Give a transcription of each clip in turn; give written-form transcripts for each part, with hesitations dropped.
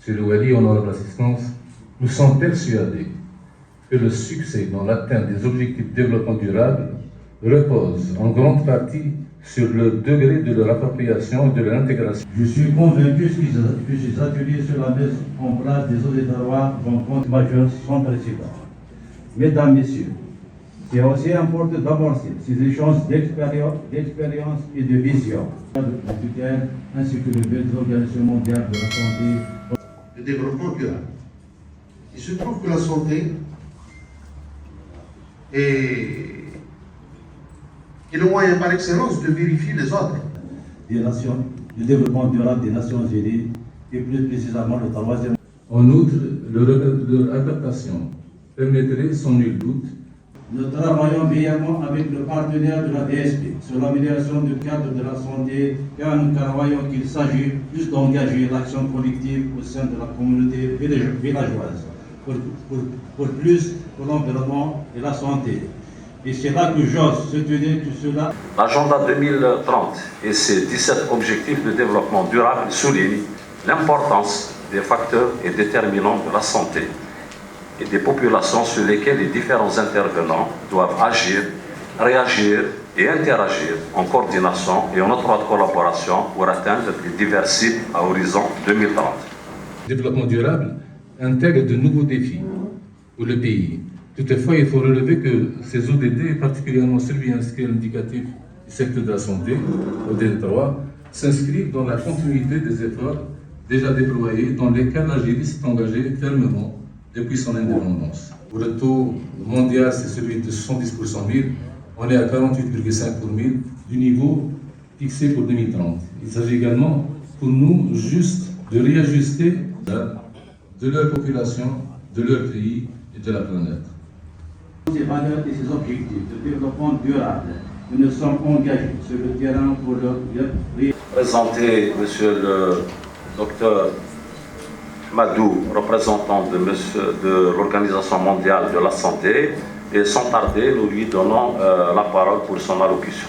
Monsieur le Wali, honorable assistance, nous sommes persuadés que le succès dans l'atteinte des objectifs de développement durable repose en grande partie sur le degré de leur appropriation et de leur intégration. Je suis convaincu que ces ateliers sur la mise en place des eaux des terroirs vont compte majeur sans précédent. Mesdames, Messieurs, c'est aussi important d'avancer ces échanges d'expérience et de vision de tutelle ainsi que le but de l'Organisation mondiale de la santé. Le développement durable. Il se trouve que la santé est le moyen par excellence de vérifier les ordres. Du développement durable des Nations Unies et plus précisément le troisième. En outre, leur adaptation permettrait sans nul doute. Nous travaillons également avec le partenaire de la DSP sur l'amélioration du cadre de la santé, car nous croyons qu'il s'agit plus d'engager l'action collective au sein de la communauté villageoise pour plus pour l'environnement et la santé. Et c'est là que j'ose soutenir tout cela. L'agenda 2030 et ses 17 objectifs de développement durable soulignent l'importance des facteurs et déterminants de la santé et des populations sur lesquelles les différents intervenants doivent agir, réagir et interagir en coordination et en étroite collaboration pour atteindre les divers cibles à horizon 2030. Le développement durable intègre de nouveaux défis pour le pays. Toutefois, il faut relever que ces ODD, particulièrement celui inscrit à l'indicatif du secteur de la santé, ODD 3, s'inscrivent dans la continuité des efforts déjà déployés dans lesquels l'Algérie s'est engagée fermement depuis son indépendance. Pour le taux mondial, c'est celui de 70 pour 100 000. On est à 48,5 pour 1000 du niveau fixé pour 2030. Il s'agit également pour nous juste de réajuster de leur population, de leur pays et de la planète. Ces valeurs et ces objectifs de développement durable, nous nous sommes engagés sur le terrain pour leur Présenter Monsieur le Docteur Madou, représentant de l'Organisation mondiale de la santé, et sans tarder, nous lui donnons la parole pour son allocution.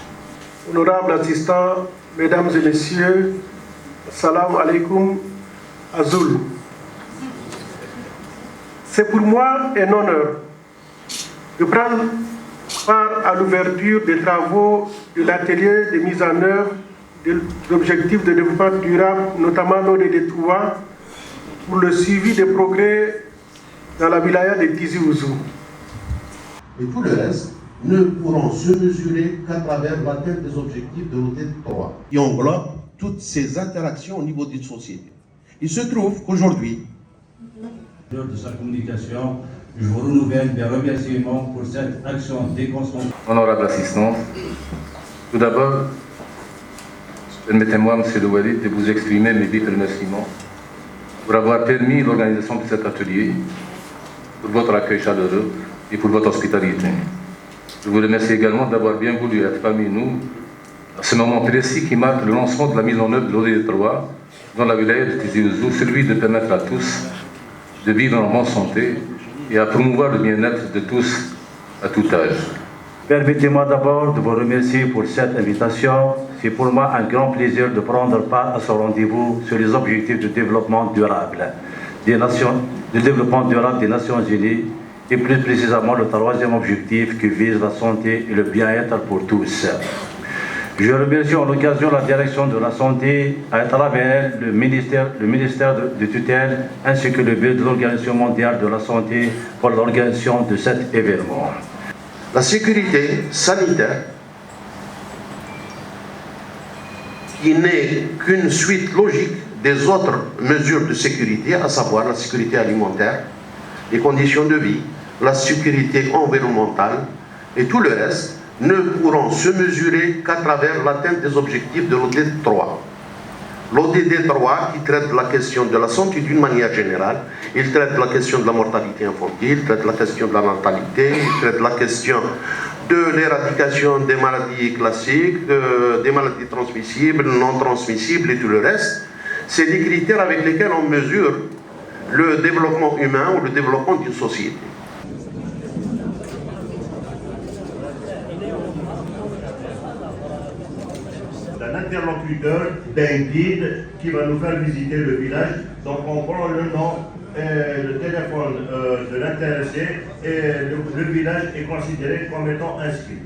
Honorable assistant, mesdames et messieurs, salam alaikum, Azul. C'est pour moi un honneur de prendre part à l'ouverture des travaux de l'atelier de mise en œuvre de l'objectif de développement durable, notamment l'ODD 3, pour le suivi des progrès dans la wilaya de Tizi Ouzou. Et tout le reste ne pourront se mesurer qu'à travers l'atteinte des objectifs de l'ODD 3, qui englobe toutes ces interactions au niveau d'une société. Il se trouve qu'aujourd'hui, lors de sa communication, je vous renouvelle des remerciements pour cette action déconcentrée. Honorable assistance, tout d'abord, permettez-moi, Monsieur le Wali, de vous exprimer mes vifs remerciements pour avoir permis l'organisation de cet atelier, pour votre accueil chaleureux et pour votre hospitalité. Je vous remercie également d'avoir bien voulu être parmi nous à ce moment précis qui marque le lancement de la mise en œuvre de l'ODD 3 dans la wilaya de Tizi Ouzou, celui de permettre à tous de vivre en bonne santé et à promouvoir le bien-être de tous à tout âge. Permettez-moi d'abord de vous remercier pour cette invitation. C'est pour moi un grand plaisir de prendre part à ce rendez-vous sur les objectifs de développement durable des Nations Unies et plus précisément le troisième objectif qui vise la santé et le bien-être pour tous. Je remercie en l'occasion la direction de la santé, à travers le ministère de tutelle, ainsi que le bureau de l'Organisation mondiale de la santé pour l'organisation de cet événement. La sécurité sanitaire, qui n'est qu'une suite logique des autres mesures de sécurité, à savoir la sécurité alimentaire, les conditions de vie, la sécurité environnementale et tout le reste, ne pourront se mesurer qu'à travers l'atteinte des objectifs de l'ODD 3. L'ODD 3 qui traite la question de la santé d'une manière générale, il traite la question de la mortalité infantile, il traite la question de la natalité, il traite la question de l'éradication des maladies classiques, des maladies transmissibles, non transmissibles et tout le reste. C'est les critères avec lesquels on mesure le développement humain ou le développement d'une société. D'un interlocuteur, d'un guide qui va nous faire visiter le village. Donc on prend le nom, le téléphone de l'intéressé et le village est considéré comme étant inscrit.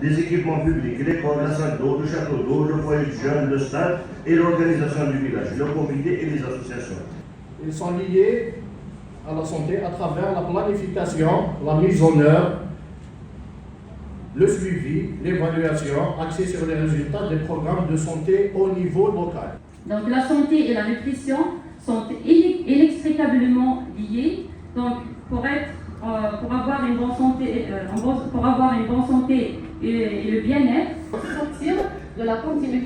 Les équipements publics, l'école, la salle d'eau, le château d'eau, le foyer de jeunes, le stade et l'organisation du village, le comité et les associations. Ils sont liés à la santé à travers la planification, la mise en œuvre, le suivi, l'évaluation, axée sur les résultats des programmes de santé au niveau local. Donc la santé et la nutrition sont inextricablement liées. Donc pour avoir une bonne santé, et le bien-être, sortir de la COVID-19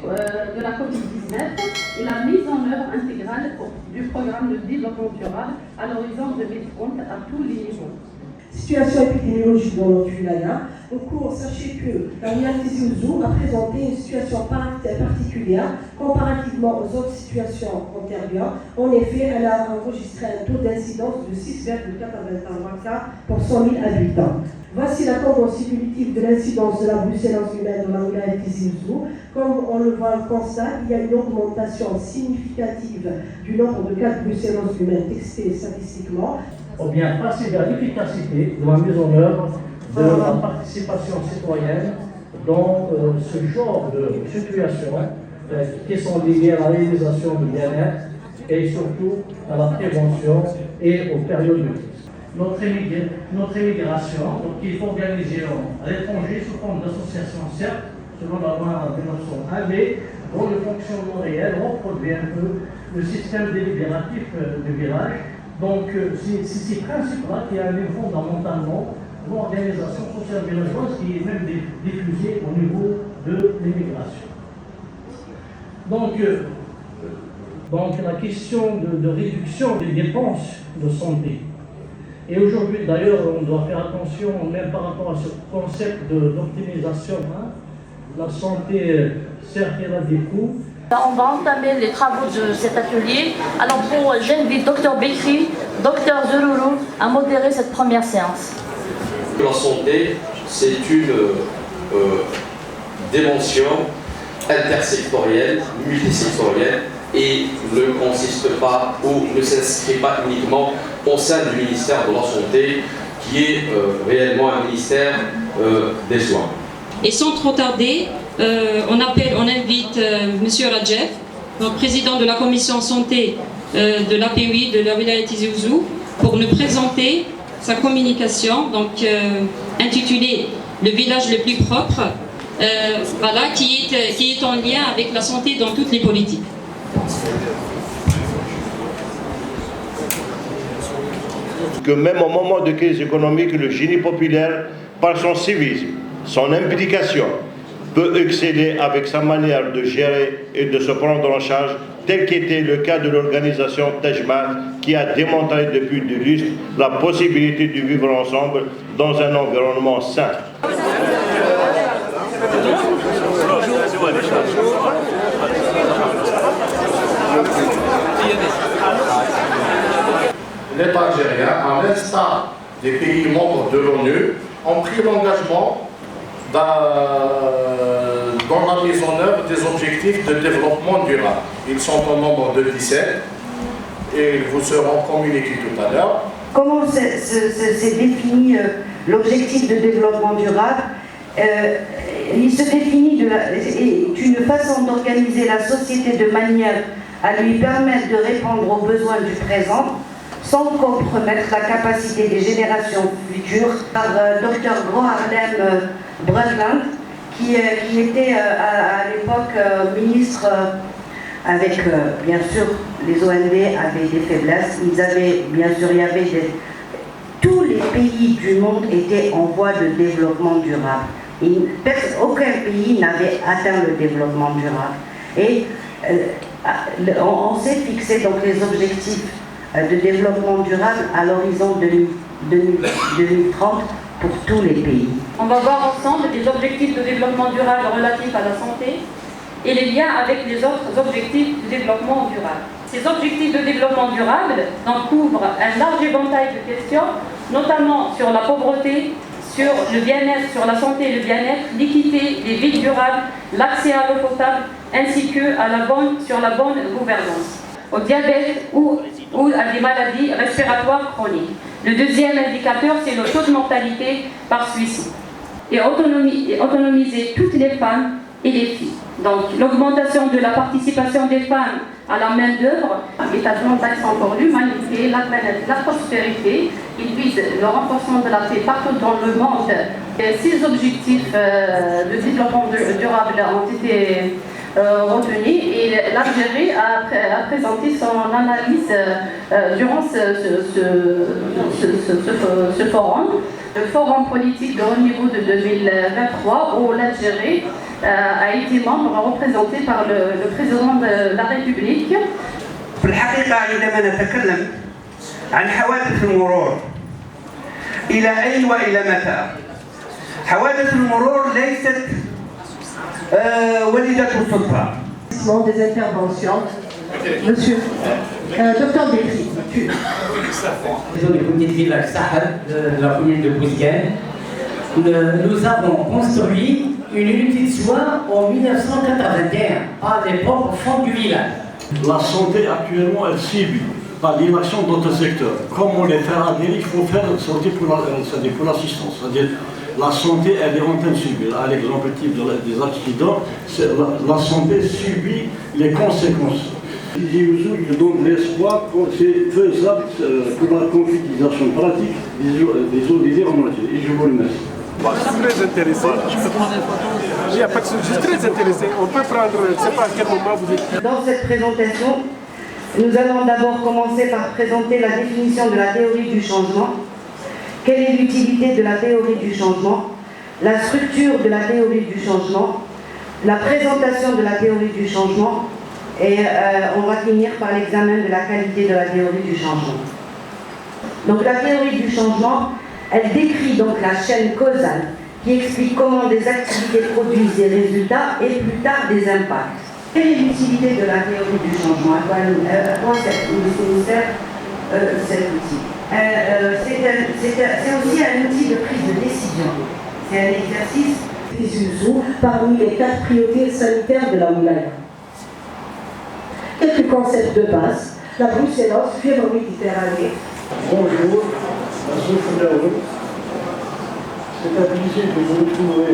et la mise en œuvre intégrale du programme de développement durable à l'horizon 2030 à tous les niveaux. Situation épidémiologique dans notre wilaya. Au cours, sachez que la wilaya Tizi Ouzou a présenté une situation particulière comparativement aux autres situations antérieures. En effet, elle a enregistré un taux d'incidence de 6,81 cas pour 100 000 habitants. Voici la tendance évolutive de l'incidence de la brucellose humaine dans la wilaya Tizi Ouzou. Comme on le voit au constat, il y a une augmentation significative du nombre de cas de brucellose humaine textés statistiquement. Ou bien passer vers l'efficacité de la mise en œuvre de la participation citoyenne dans ce genre de situations qui sont liées à la réalisation du bien-être et surtout à la prévention et aux périodes de crise. Notre immigration, qui est organisée à l'étranger sous forme d'association, certes, selon la loi 1901, mais dont le fonctionnement réel reproduit un peu le système délibératif du village. Donc, c'est ces principes-là qui arrivent fondamentalement l'organisation sociale villageoise qui est même diffusée au niveau de l'immigration. Donc, la question de réduction des dépenses de santé. Et aujourd'hui, d'ailleurs, on doit faire attention, même par rapport à ce concept d'optimisation. La santé, certes, elle a des coûts. On va entamer les travaux de cet atelier. Alors j'invite Dr Bekri, Dr Zururu à modérer cette première séance. La santé, c'est une dimension intersectorielle, multisectorielle et ne consiste pas ou ne s'inscrit pas uniquement au sein du ministère de la Santé qui est réellement un ministère des soins. Et sans trop tarder, on invite M. Radjev, donc président de la commission santé de l'APUI de la wilaya Tizi Ouzou, pour nous présenter sa communication, donc intitulée « Le village le plus propre », voilà, qui est en lien avec la santé dans toutes les politiques. Que même au moment de crise économique, le génie populaire, par son civisme, son implication, peut exceller avec sa manière de gérer et de se prendre en charge, tel qu'était le cas de l'organisation Tajmal, qui a démontré depuis des lustres la possibilité de vivre ensemble dans un environnement sain. L'État algérien, à l'instar des pays membres de l'ONU, ont pris l'engagement dans la mise en œuvre des objectifs de développement durable. Ils sont au nombre de 17 et ils vous seront communiqués tout à l'heure. Comment s'est défini l'objectif de développement durable? il se définit est une façon d'organiser la société de manière à lui permettre de répondre aux besoins du présent sans compromettre la capacité des générations futures, par Dr Gro Harlem Brundtland, qui était à l'époque ministre avec, bien sûr, les OND avaient des faiblesses, tous les pays du monde étaient en voie de développement durable. Aucun pays n'avait atteint le développement durable. Et on s'est fixé donc les objectifs de développement durable à l'horizon 2030 pour tous les pays. On va voir ensemble les objectifs de développement durable relatifs à la santé et les liens avec les autres objectifs de développement durable. Ces objectifs de développement durable couvrent un large éventail de questions, notamment sur la pauvreté, sur le bien-être, sur la santé et le bien-être, l'équité, les villes durables, l'accès à l'eau potable, ainsi que sur la bonne gouvernance, au diabète ou à des maladies respiratoires chroniques. Le deuxième indicateur, c'est le taux de mortalité par suicide. Et autonomiser toutes les femmes et les filles. Donc l'augmentation de la participation des femmes à la main-d'œuvre est un plan d'action pour l'humanité, la planète, la prospérité. Il vise le renforcement de la paix partout dans le monde. Et 6 objectifs de développement durable ont été retenus et l'Algérie a présenté son analyse durant ce forum. Le forum politique de haut niveau de 2023 où l'Algérie a été membre représenté par le président de la République. في الحقيقة عندما نتكلم عن حوادث المرور إلى أين وإلى متى؟ حوادث المرور ليست وليدة الصدفة. Des interventions. Monsieur, docteur Bétry. Du comité de village Sahel de la commune de Bouzguène, nous avons construit une unité de soins en 1981, à l'époque au fond du village. La santé actuellement elle subit par l'inaction d'autres secteurs. Comme on les fait adhérer, il faut faire sortir pour l'assistance. C'est-à-dire la santé elle est en train de subir. À l'exemple type des accidents, la santé subit les conséquences. Je donne l'espoir que c'est faisable pour la concrétisation pratique des ODD en Algérie. Et je vous remercie. Je suis très intéressé. Il n'y a pas de souci. Je suis très intéressé. On peut prendre, je ne sais pas à quel moment vous êtes. Dans cette présentation, nous allons d'abord commencer par présenter la définition de la théorie du changement. Quelle est l'utilité de la théorie du changement? La structure de la théorie du changement, la présentation de la théorie du changement, et on va finir par l'examen de la qualité de la théorie du changement. Donc la théorie du changement, elle décrit donc la chaîne causale qui explique comment des activités produisent des résultats et plus tard des impacts. Quelle est l'utilité de la théorie du changement? À quoi sert cet outil? C'est aussi un outil de prise de décision. C'est un exercice parmi les 4 priorités sanitaires de la wilaya. Quelques concepts de base. La brucellose, fièvre méditerranée. Bonjour, c'est un plaisir de vous retrouver,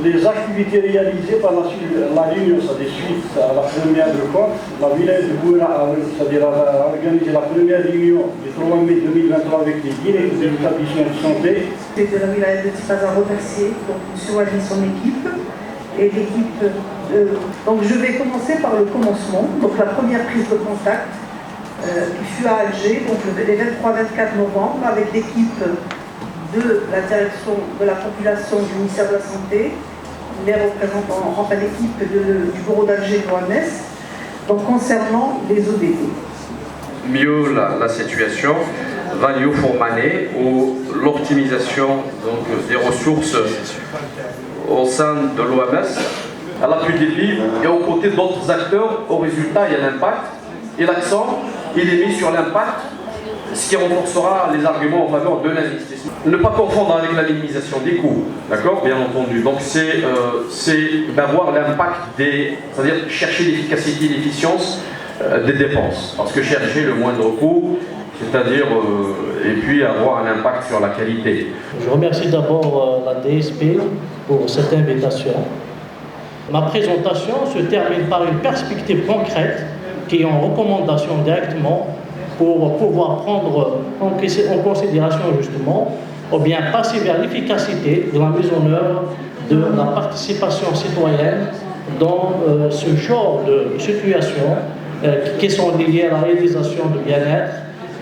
les activités réalisées par la réunion, c'est-à-dire suite à la première de compte, la wilaya de Bouira, c'est-à-dire a organisé la première réunion du 3 mai 2023 avec les directeurs de l'établissement de santé. C'est de la wilaya de Tipaza remercier donc M. Wali, son équipe, et l'équipe. Donc je vais commencer par le commencement, donc la première prise de contact qui fut à Alger, donc les 23-24 novembre, avec l'équipe de la direction de la population du ministère de la Santé, les représentants, enfin l'équipe du bureau d'Alger de l'OMS, donc concernant les ODD. Mieux la situation, value for money ou l'optimisation des ressources au sein de l'OMS, à l'appui des pays et aux côtés d'autres acteurs. Au résultat, il y a l'impact et l'accent il est mis sur l'impact, ce qui renforcera les arguments en faveur de l'investissement. Ne pas confondre avec la minimisation des coûts, d'accord, bien entendu. Donc c'est d'avoir l'impact c'est-à-dire chercher l'efficacité et l'efficience des dépenses. Parce que chercher le moindre coût, c'est-à-dire et puis avoir un impact sur la qualité. Je remercie d'abord la DSP pour cette invitation. Ma présentation se termine par une perspective concrète qui est en recommandation directement pour pouvoir prendre en considération justement ou bien passer vers l'efficacité de la mise en œuvre de la participation citoyenne dans ce genre de situations qui sont liées à la réalisation de bien-être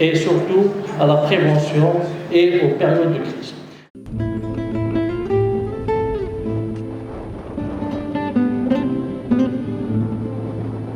et surtout à la prévention et aux périodes de crise.